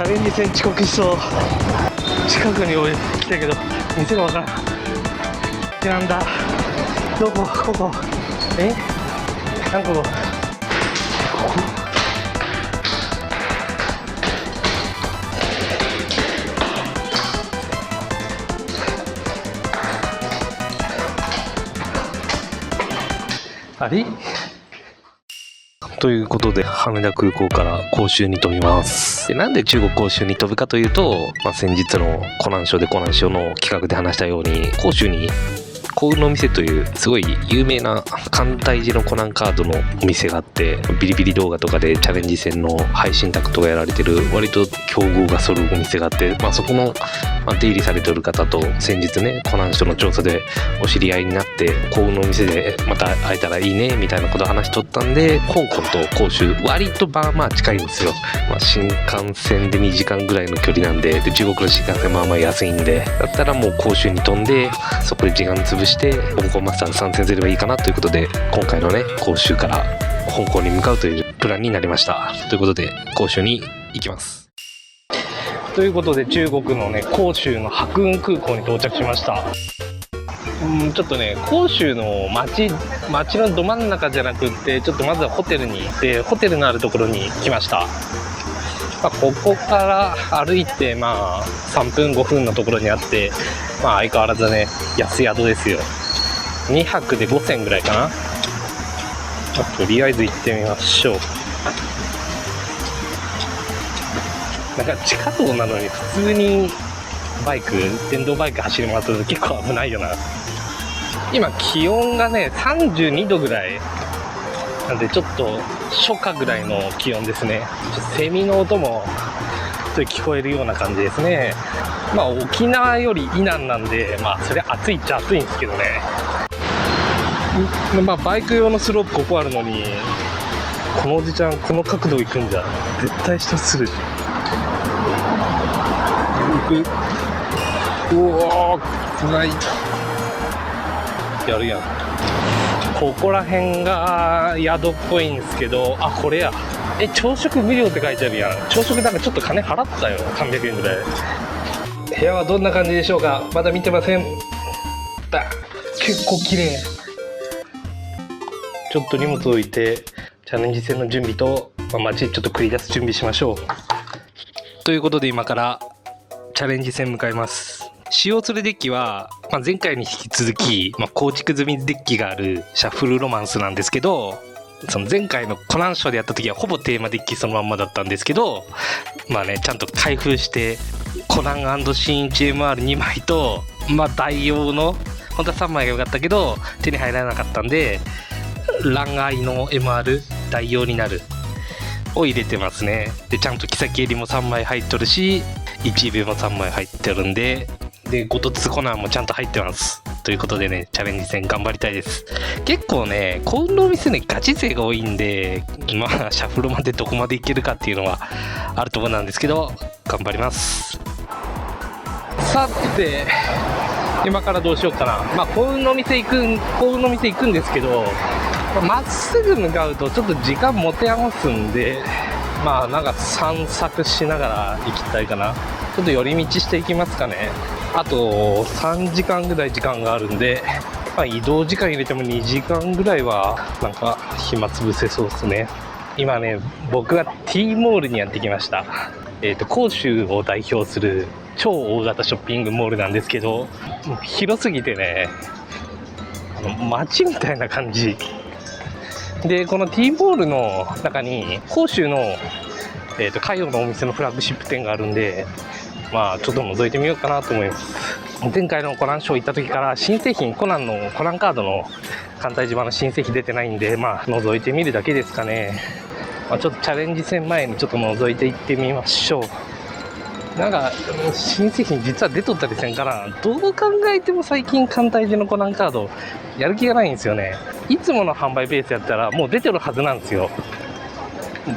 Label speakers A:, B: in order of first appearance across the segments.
A: ャレンジ戦遅刻しそう。近くに来たけど店がわからん。なんだ、どこ、ここ、何個、あれということで、羽田空港から広州に飛びます。で、なんで中国広州に飛ぶかというと、先日の湖南省で湖南省の企画で話したように、広州に幸運の店というすごい有名な簡体字のコナンカードのお店があって、ビリビリ動画とかでチャレンジ戦の配信宅とかやられてる割と競合が揃うお店があって、そこの出入りされてる方と先日ね、湖南省の調査でお知り合いになって、幸運のお店でまた会えたらいいねみたいなことを話しとったんで、香港と広州割と近いんですよ。新幹線で2時間ぐらいの距離なんで、中国の新幹線安いんで、だったらもう広州に飛んでそこで時間潰して香港マスターズ参戦すればいいかなということで、今回のね、広州から香港に向かうというプランになりました。ということで広州に行きます。ということで、中国のね、広州の白雲空港に到着しました。ちょっとね、広州の街のど真ん中じゃなくって、ちょっとまずはホテルに行って、ホテルのあるところに来ました。ここから歩いて3分5分のところにあって、相変わらずね、安宿ですよ。2泊で5000ぐらいかな。とりあえず行ってみましょう。地下道なのに普通に電動バイク走り回ってると結構危ないよな。今気温がね32度ぐらいなんで、ちょっと初夏ぐらいの気温ですね。セミの音もちょっと聞こえるような感じですね。沖縄より以南なんで、それ暑いっちゃ暑いんですけどね。バイク用のスロープここあるのに、このおじちゃんこの角度行くんじゃ絶対人する。うおー、ないやるやん。ここら辺が宿っぽいんですけど、これや。朝食無料って書いてあるやん。朝食ちょっと金払ったよ、300円ぐらい。部屋はどんな感じでしょうか。まだ見てません。結構綺麗。ちょっと荷物置いてチャレンジ戦の準備と、街ちょっと繰り出す準備しましょう。ということで、今からチャレンジ戦向かいます。使用するデッキは、前回に引き続き、構築済みデッキがあるシャッフルロマンスなんですけど、その前回の湖南省でやった時はほぼテーマデッキそのまんまだったんですけど、ちゃんと開封してコナン&新一 MR2 枚と、代用の本当は3枚が良かったけど手に入らなかったんで、ランアイの MR 代用になるを入れてますね。で、ちゃんと木先襟も3枚入っとるし、1尾も3枚入ってるんで、ゴトツコナンもちゃんと入ってます。ということでね、チャレンジ戦頑張りたいです。結構ね、幸運のお店ね、ガチ勢が多いんで、シャッフルまでどこまでいけるかっていうのはあるところなんですけど、頑張ります。さて、今からどうしようかな。幸運のお店行くんですけど、まっすぐ向かうとちょっと時間持て余すんで、散策しながら行きたいかな。ちょっと寄り道していきますかね。あと3時間ぐらい時間があるんで、移動時間入れても2時間ぐらいは暇つぶせそうですね。今ね、僕が T モールにやってきました。広州を代表する超大型ショッピングモールなんですけど、広すぎてね、街みたいな感じで、この T モールの中に広州の海洋のお店のフラッグシップ店があるんで、ちょっと覗いてみようかなと思います。前回のコナンショー行った時から新製品、コナンカードの簡体島の新製品出てないんで、覗いてみるだけですかね。ちょっとチャレンジ戦前にちょっと覗いていってみましょう。新製品実は出とったりせんから、どう考えても最近簡体字のコナンカードやる気がないんですよね。いつもの販売ペースやったらもう出てるはずなんですよ。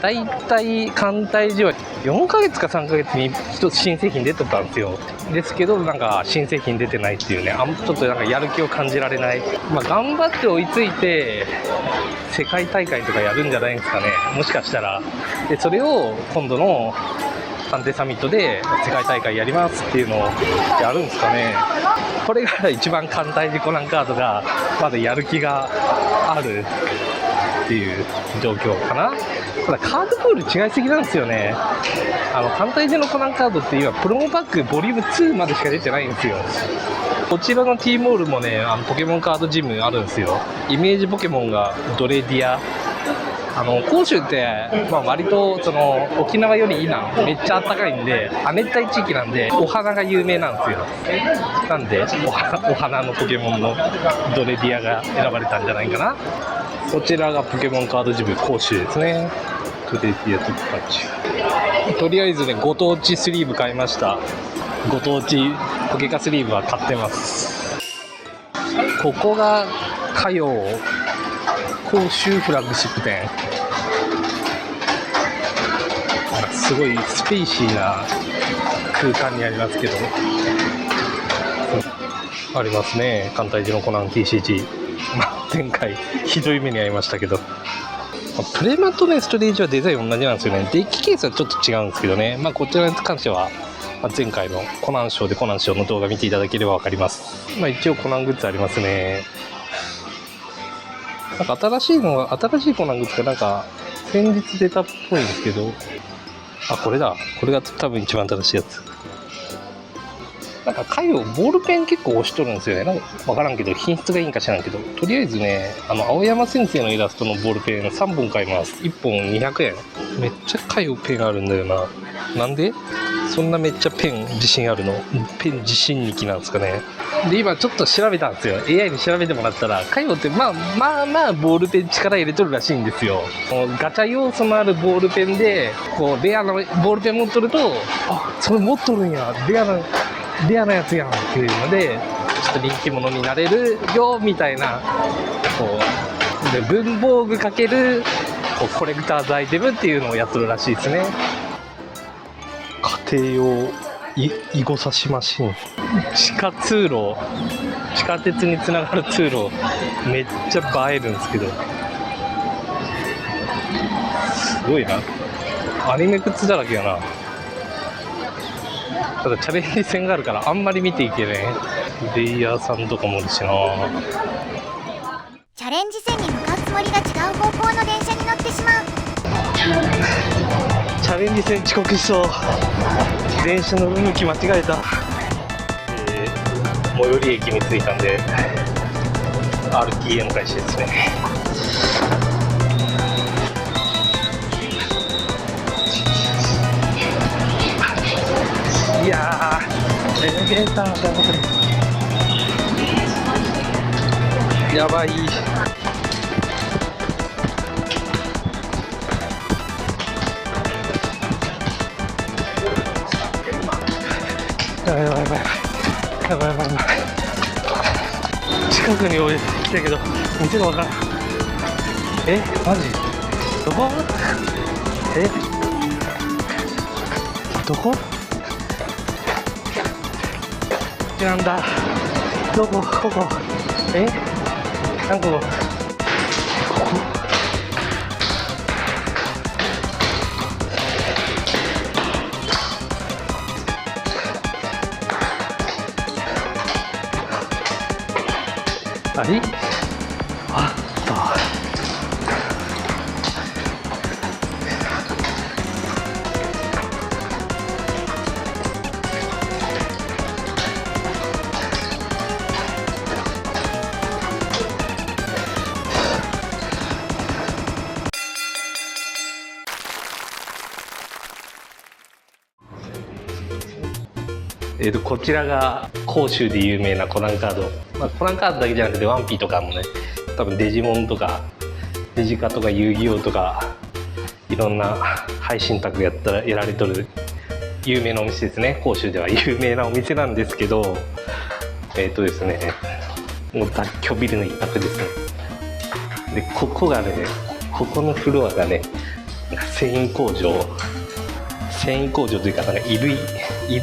A: だいたい簡体字は4ヶ月か3ヶ月に一つ新製品出とったんですよ。ですけど新製品出てないっていうね、ちょっとやる気を感じられない。頑張って追いついて世界大会とかやるんじゃないんですかね、もしかしたら。でそれを今度の探偵サミットで世界大会やりますっていうのをやるんですかね。これが一番艦隊時コナンカードがまだやる気があるっていう状況かな。ただカードプール違いすぎなんですよね。艦隊時のコナンカードって今プロモパックボリューム2までしか出てないんですよ。こちらの T モールもね、ポケモンカードジムあるんですよ。イメージポケモンがドレディア、甲州って、割とその沖縄よりいいな、めっちゃ暖かいんで、亜熱帯地域なんでお花が有名なんですよ。なんでお花のポケモンのドレディアが選ばれたんじゃないかな。こちらがポケモンカードジム甲州ですね。ドレディアとピカチュウ。とりあえずね、ご当地スリーブ買いました。ご当地ポケカスリーブは買ってます。ここが火曜甲州フラッグシップ店。すごいスペーシーな空間にありますけど、ありますね。艦隊時のコナン TCG、前回ひどい目に遭いましたけど、プレマとねストレージはデザイン同じなんですよね。デッキケースはちょっと違うんですけどね。こちらに関しては前回のコナンショーでコナンショーの動画見ていただければ分かります。一応コナングッズありますね。新しいコナングッズが先日出たっぽいんですけど、これだ。これが多分一番新しいやつ。回をボールペン結構押しとるんですよね。分からんけど品質がいいんか知らんけど、とりあえずね、青山先生のイラストのボールペン3本買います。1本200円。めっちゃ回をペンあるんだよな。なんでそんなめっちゃペン自信あるの？ペン自信力なんですかね。で今ちょっと調べたんですよ。 AI に調べてもらったら、カイオってまあボールペン力入れとるらしいんですよ。ガチャ要素のあるボールペンでレアなボールペン持っとると、それ持っとるんや、レアなやつやんっていうのでちょっと人気者になれるよみたいな、で文房具×コレクターズアイテムっていうのをやっとるらしいですね。家庭用囲碁刺しマシン、地下鉄につながる通路、めっちゃ映えるんですけど、すごいな。アニメグッズだらけやな。ただチャレンジ戦があるからあんまり見ていけねえ。レイヤーさんとかもいるしな。
B: チャレンジ戦に向かうつもりが違う方向の電車に乗ってしまう。
A: チャレンジ戦遅刻しそう。電車の向き間違えた。最寄り駅に着いたんで RTM 開始ですね。いやー、エレベーターだ。やばい。やばい。近くに来たけど店が分からん。マジどこ？どこ？なんだ、どこ？ここ？何ここ？あれ？あった。こちらが甲州で有名なコナンカード、コナンカードだけじゃなくてワンピとかもね、多分デジモンとかデジカとか遊戯王とかいろんな配信卓やられとる有名なお店ですね。甲州では有名なお店なんですけど、ですね、もう雑居ビルの一角ですね。でここがね、ここのフロアがね、繊維工場というか、衣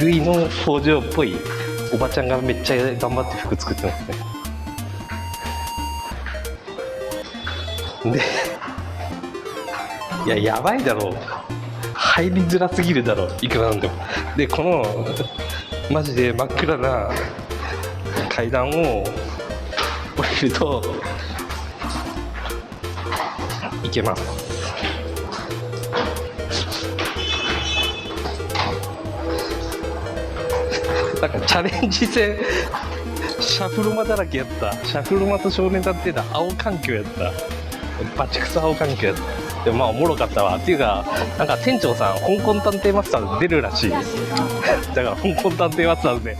A: 類の工場っぽいおばちゃんがめっちゃ頑張って服作ってますね。で、やばいだろう。入りづらすぎるだろいくらなんでも。でこのマジで真っ暗な階段を降りると行けます。なんかチャレンジ戦シャフロマだらけやった。シャフロマと少年探偵団青環境やった。バチクソ青環境やった。でもまあおもろかったわ。っていうかなんか店長さん香港探偵マスターズ出るらしい。だから香港探偵マスターズで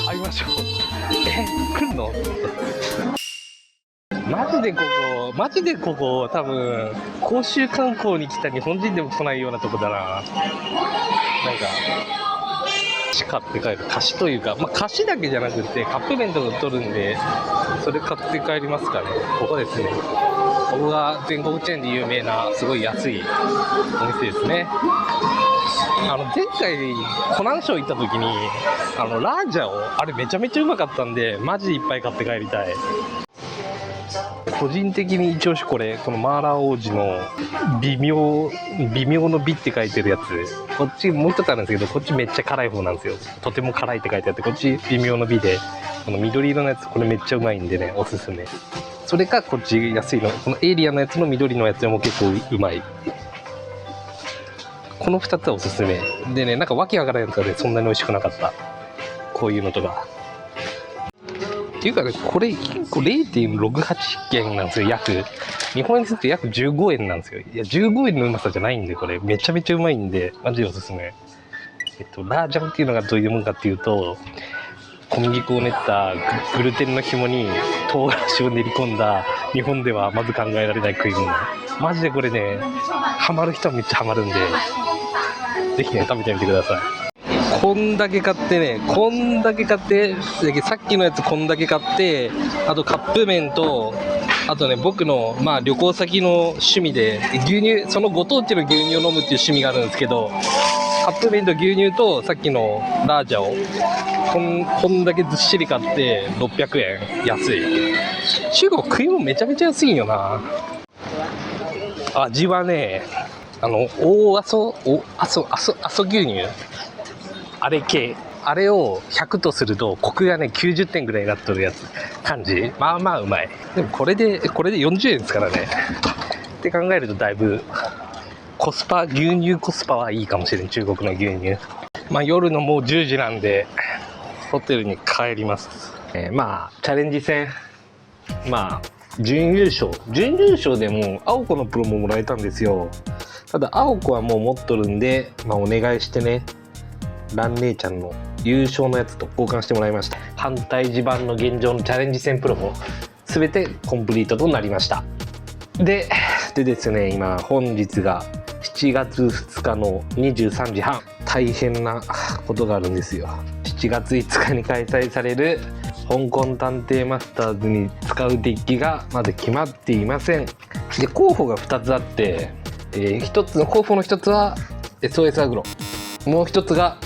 A: 会いましょう。来るの？マジでここ多分甲州観光に来た日本人でも来ないようなとこだな。なんか菓子買って帰る。菓子というか、まあ、菓子だけじゃなくてカップ麺とか取るんでそれ買って帰りますかね。ここですね。ここが全国チェーンで有名なすごい安いお店ですね。前回湖南省行った時にラージャをあれめちゃめちゃうまかったんでマジでいっぱい買って帰りたい。個人的に一押しこのマーラー王子の微妙の美って書いてるやつ。こっちもう一つあるんですけどこっちめっちゃ辛い方なんですよ。とても辛いって書いてあってこっち微妙の美でこの緑色のやつこれめっちゃうまいんでねおすすめ。それかこっち安いのこのエイリアンのやつの緑のやつも結構うまい。この2つはおすすめでね。なんかわけわからないやつがねそんなに美味しくなかった。こういうのとかっていうかねこれ1個 0.68 元なんですよ。日本円にすると約15円なんですよ。いや15円のうまさじゃないんでこれめちゃめちゃうまいんでマジでおすすめ。ラージャンっていうのがどういうもんかっていうと小麦粉を練ったグルテンの紐に唐辛子を練り込んだ日本ではまず考えられない食い物。マジでこれねハマる人はめっちゃハマるんでぜひね食べてみてください。こんだけ買ってさっきのやつこんだけ買ってあとカップ麺とあとね僕の旅行先の趣味で牛乳そのご当地の牛乳を飲むっていう趣味があるんですけどカップ麺と牛乳とさっきのラージャをこんだけずっしり買って600円安い。中国食い物めちゃめちゃ安いんよな。味はね大阿蘇牛乳あれを100とするとコクがね90点ぐらいになっとるやつ感じ。まあまあうまい。でもこれで40円ですからねって考えるとだいぶ牛乳コスパはいいかもしれん。中国の牛乳。夜のもう10時なんでホテルに帰ります。チャレンジ戦準優勝でも青子のプロももらえたんですよ。ただ青子はもう持っとるんでお願いしてね蘭姉ちゃんの優勝のやつと交換してもらいました。反対地盤の現状のチャレンジ戦プロも全てコンプリートとなりました。でですね今本日が7月2日の23時半大変なことがあるんですよ。7月5日に開催される香港探偵マスターズに使うデッキがまだ決まっていません。で候補が2つあって、候補の1つは SOS アグロ、もう1つが、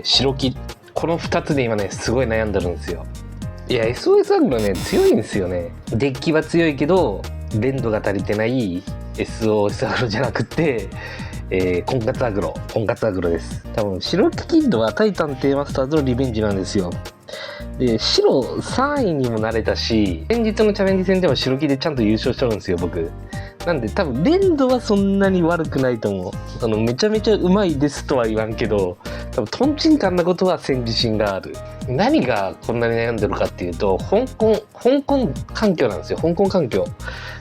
A: 白木。この2つで今ねすごい悩んでるんですよ。いや SOS アグロね強いんですよね。デッキは強いけど連度が足りてない SOS アグロじゃなくて婚活アグロです。多分白木キッドは対探偵マスターズのリベンジなんですよ。で白3位にもなれたし先日のチャレンジ戦でも白木でちゃんと優勝してるんですよ僕。なんで多分連度はそんなに悪くないと思う。めちゃめちゃうまいですとは言わんけど多分トンチンカンなことはせん自信がある。何がこんなに悩んでるかっていうと香港環境なんですよ。香港環境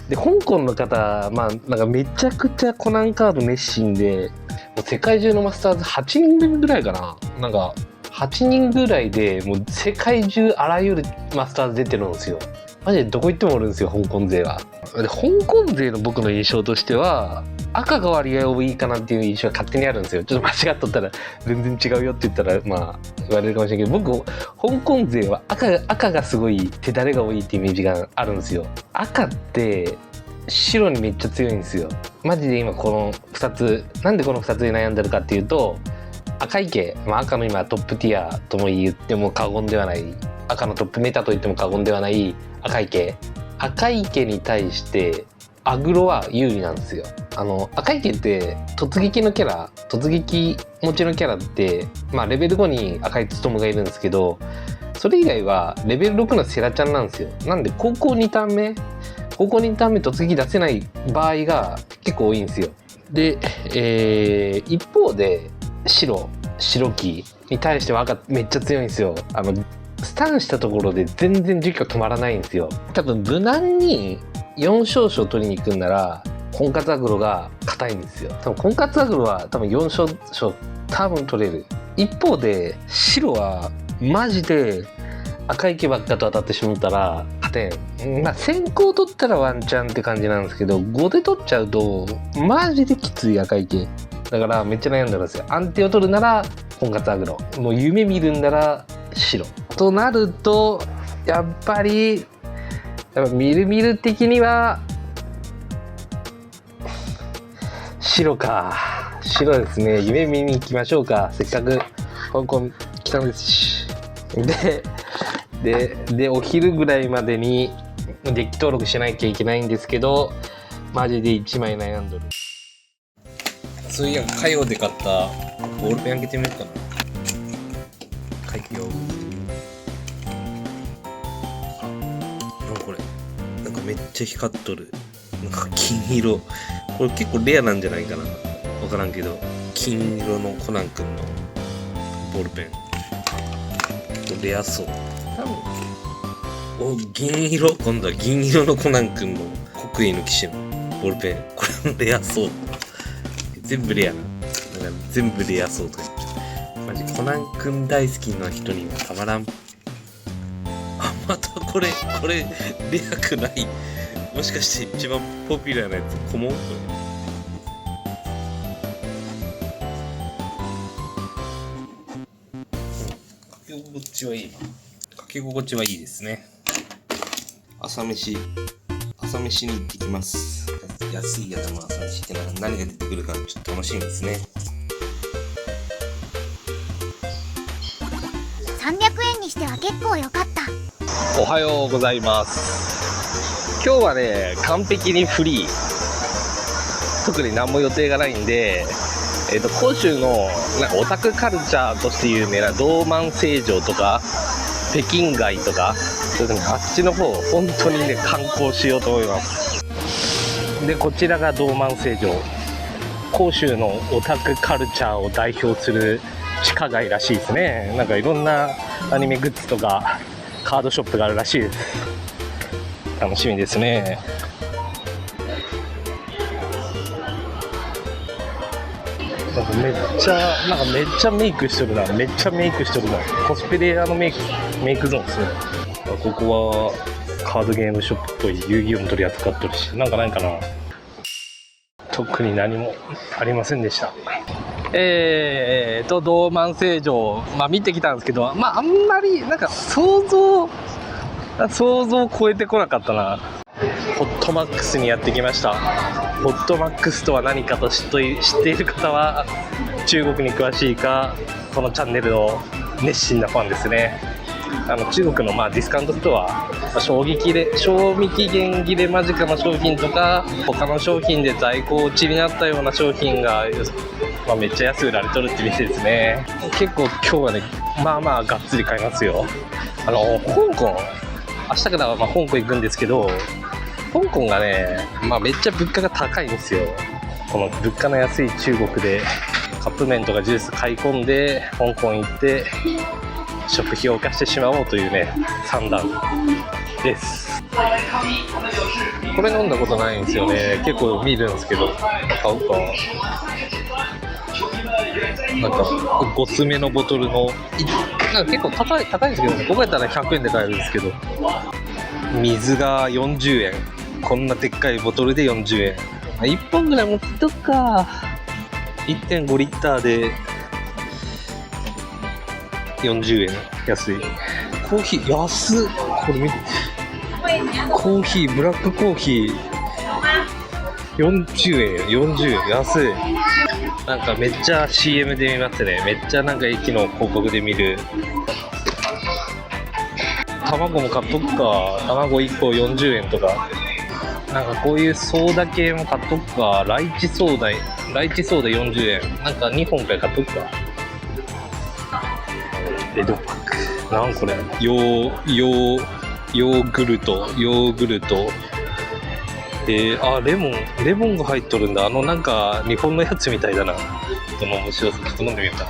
A: で香港の方なんかめちゃくちゃコナンカード熱心でもう世界中のマスターズ8人ぐらいかな。なんか8人ぐらいでもう世界中あらゆるマスターズ出てるんですよ。マジでどこ行ってもおるんですよ香港勢は。で香港勢の僕の印象としては赤が割合多いかなっていう印象が勝手にあるんですよ。ちょっと間違っとったら全然違うよって言ったら言われるかもしれないけど僕香港勢は赤がすごい手だれが多いっていうイメージがあるんですよ。赤って白にめっちゃ強いんですよ。マジで今この2つなんでこの2つで悩んでるかっていうと赤い系、赤の今トップティアとも言っても過言ではない、赤のトップメタと言っても過言ではない赤い系に対してアグロは有利なんですよ。
C: 赤池って突撃のキャラ、突撃持ちのキャラって、まあレベル5に赤井勉がいるんですけど、それ以外はレベル6のセラちゃんなんですよ。なんで高校2ターン目突撃出せない場合が結構多いんですよ。で、一方で白木に対しては赤めっちゃ強いんですよ。スタンしたところで全然実況止まらないんですよ。多分無難に4勝勝取りに行くんなら婚活アグロが硬いんですよ。多分婚活アグロは多分4勝勝多分取れる。一方で白はマジで赤池ばっかと当たってしまったら勝てん。まあ先行取ったらワンチャンって感じなんですけど、5で取っちゃうとマジできつい赤池だからめっちゃ悩んだんですよ。安定を取るなら婚活アグロ、もう夢見るんなら白となると、やっぱみる的には白ですね。夢見に行きましょうか。せっかく香港来たのですし。でお昼ぐらいまでにデッキ登録しなきゃいけないんですけど、マジで1枚悩んどる。
A: そういや、火曜で買ったボールペン開けてみようかな。書いてよ。これなんかめっちゃ光っとる。なんか金色。これ結構レアなんじゃないかな。わからんけど、金色のコナン君のボールペン。レアそう。銀色。今度は銀色のコナン君の国威の騎士のボールペン。これもレアそう。全部レアな。なんか全部レアそうとか言っちゃう。マジコナン君大好きな人にはたまらん。あ、またこれレアくない。もしかして一番ポピュラーなやつ、コモン？これ。書き心地はいい。書き心地はいいですね。朝飯に行ってきます。安いやつの朝飯って何が出てくるかちょっと楽しみですね。
B: 300円にしては結構良かった。
D: おはようございます。今日はね、完璧にフリー。特に何も予定がないんで、広州のなんかオタクカルチャーとして有名な道満成城とか北京街とか、それでもあっちの方本当にね観光しようと思います。でこちらが道満成城、広州のオタクカルチャーを代表する地下街らしいですね。なんかいろんなアニメグッズとかカードショップがあるらしいです。楽しみですね。なんかめっちゃメイクしとるな。コスプレイヤーのメイクゾーンですね。ここはカードゲームショップっぽい遊戯王も取り扱ってるし、なんかないかな。特に何もありませんでした。道満成城、見てきたんですけど、あんまりなんか想像を超えてこなかったな。ホットマックスにやってきました。ホットマックスとは何かと知っている方は中国に詳しいか、このチャンネルの熱心なファンですね。中国のディスカウントストア、賞味期限切れ間近の商品とか、他の商品で在庫落ちになったような商品が、めっちゃ安く売られとるって店ですね。結構今日はね、がっつり買いますよ。香港、明日から香港行くんですけど、香港がね、めっちゃ物価が高いんですよ。この物価の安い中国でカップ麺とかジュース買い込んで香港行って食費を浮かしてしまおうというね、算段です。これ飲んだことないんですよね。結構見るんですけど、買うか。なんか5つ目のボトルのなんか結構高いんですけどね。ここやったら100円で買えるんですけど、水が40円、こんなでっかいボトルで40円、1本ぐらい持ってとくか。 1.5 リッターで40円、安い。コーヒー安っ。これ見て、コーヒー、ブラックコーヒー40円安い。なんかめっちゃ CM で見ますね。めっちゃなんか駅の広告で見る。卵も買っとくか。卵1個40円とか。
A: なんかこういうソーダ系も買っとくか。ライチソーダ40円。なんか2本くらい買っとくか。レドパック。なんこれ。ヨーグルト。あ、レモンが入っとるんだ。なんか日本のやつみたいだな。この面白さ、ちょっと飲んでみようか。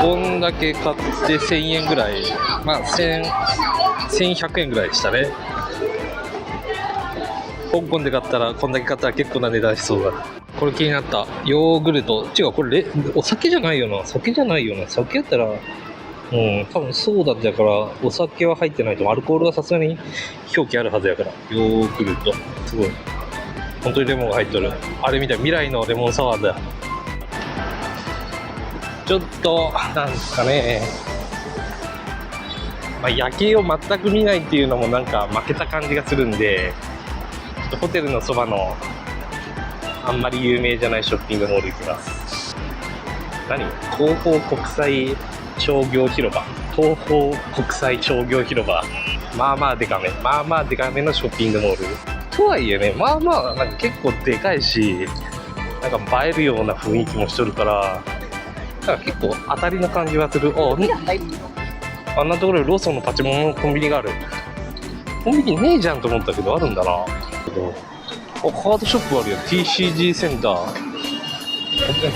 A: こんだけ買って1000円ぐらい。まあ1100円ぐらいでしたね。香港で買ったら、こんだけ買ったら結構な値段しそうだ。これ気になった。ヨーグルト。違う、これお酒じゃないよな。酒やったら、多分ソーダだから、お酒は入ってないと、アルコールがさすがに表記あるはずやから。ヨーグルト。すごい。本当にレモンが入っとる。あれみたい、未来のレモンサワーだ。ちょっと、なんですかね。まあ、夜景を全く見ないっていうのもなんか負けた感じがするんで、ちょっとホテルのそばのあんまり有名じゃないショッピングモール行きます。何？東方国際商業広場。まあまあデカめのショッピングモール。とはいえね、まあまあなんか結構でかいし、なんか映えるような雰囲気もしとるから、なんか結構当たりの感じはする。あんなところにローソンのパチモンのコンビニがある。コンビニねえじゃんと思ったけど、あるんだな。カードショップあるよ。TCG センター。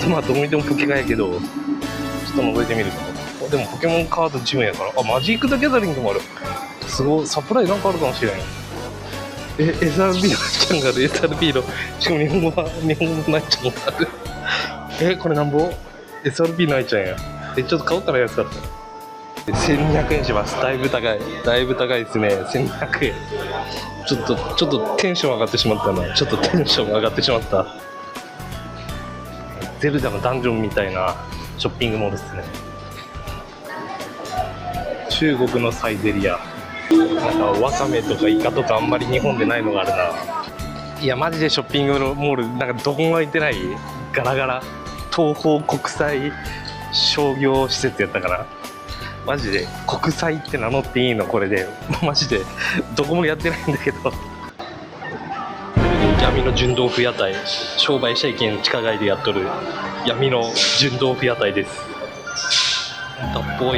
A: まあどこにでもポケカやけど、ちょっと覗いてみると。でもポケモンカードジムやから。あ、マジック・ザ・ギャザリングもある。すごい、サプライなんかあるかもしれない。SRB のちゃんがある。SRB の、しかも日本語のないちゃんがある。これなんぼ？ SRB ないちゃんや。ちょっと買おうかな、安かったら。1200円します。だいぶ高いですね。1200円。ちょっとテンション上がってしまったな。ゼルダのダンジョンみたいなショッピングモールですね。中国のサイゼリア。なんかワカメとかイカとかあんまり日本でないのがあるな。いやマジでショッピングモールなんかどこも空いてない。ガラガラ。東方国際商業施設やったかな。マジで国際って名乗っていいのこれで。マジでどこもやってないんだけど。闇の純豆腐屋台。商売しちゃいけん地下街でやっとる闇の純豆腐屋台です。脱法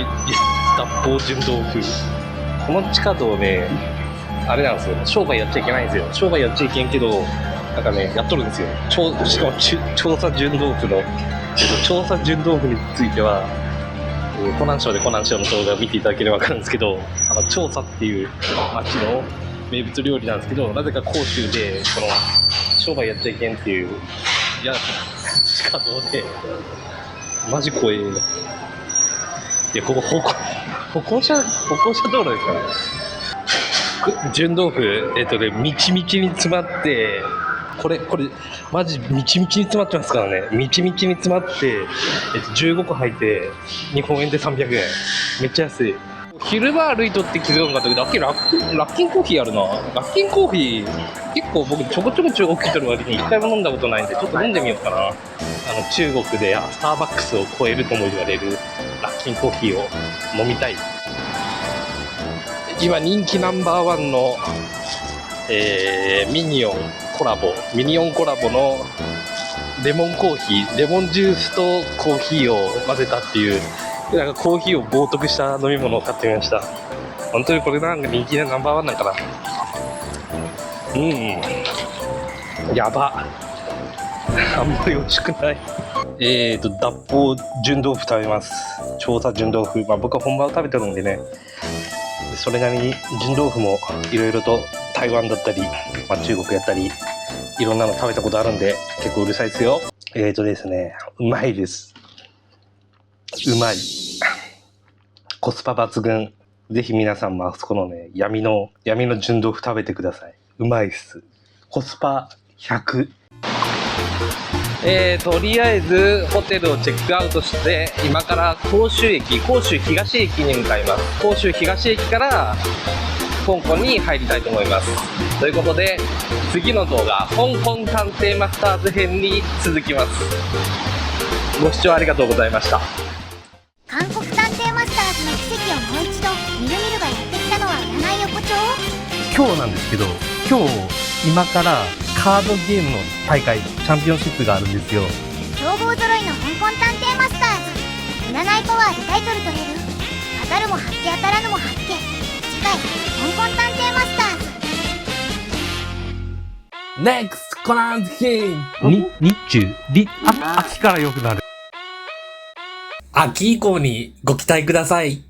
A: 純豆腐。この地下道ね、あれなんですよ。商売やっちゃいけないんですよ。商売やっちゃいけんけど、なんかね、やっとるんですよ。しかも調査純豆腐については、湖南省の動画を見ていただければ分かるんですけど、調査っていう町の名物料理なんですけど、なぜか広州でこの商売やっちゃいけんっていう地下道でマジ怖え。いやここ歩行者道路ですからね。純豆腐みちみちに詰まって。これマジみちみちに詰まってますからね。みちみちに詰まって、15個入って日本円で300円。めっちゃ安い。昼間歩いとって気づかなかったけど、ラッキンコーヒーあるな。ラッキンコーヒー結構僕ちょこちょこ中国来てる割に一回も飲んだことないんで、ちょっと飲んでみようかな。中国でスターバックスを超えるとも言われるラッキンコーヒーを飲みたい。今人気ナンバー1の、ミニオンコラボのレモンコーヒー、レモンジュースとコーヒーを混ぜたっていう、なんかコーヒーを冒涜した飲み物を買ってみました。本当にこれなんか人気なナンバー1なんかな。やば。あんまり美味しくない。脱法純豆腐食べます。調査純豆腐。まあ僕は本場を食べてるんでね。それなりに純豆腐もいろいろと台湾だったり、まあ、中国やったりいろんなの食べたことあるんで結構うるさいですよ。ですね、うまいです。うまい。コスパ抜群。ぜひ皆さんもあそこのね闇の純豆腐食べてください。うまいっす。コスパ100。とりあえずホテルをチェックアウトして今から広州東駅に向かいます。広州東駅から香港に入りたいと思います。ということで次の動画香港探偵マスターズ編に続きます。ご視聴ありがとうございました。
B: 韓国探偵マスターズの奇跡をもう一度みるみるがやってきたのは占い横丁。
A: 今日なんですけど今日今からカードゲームの大会チャンピオンシップがあるんですよ。
B: 強豪揃いの香港探偵マスターズ。占いパワーでタイトル取れる。当たるも発見当たらぬも発見。次回香港探偵マスターズ。
E: NEXT コナンズ
A: 日中秋から良くなる。
E: 秋以降にご期待ください。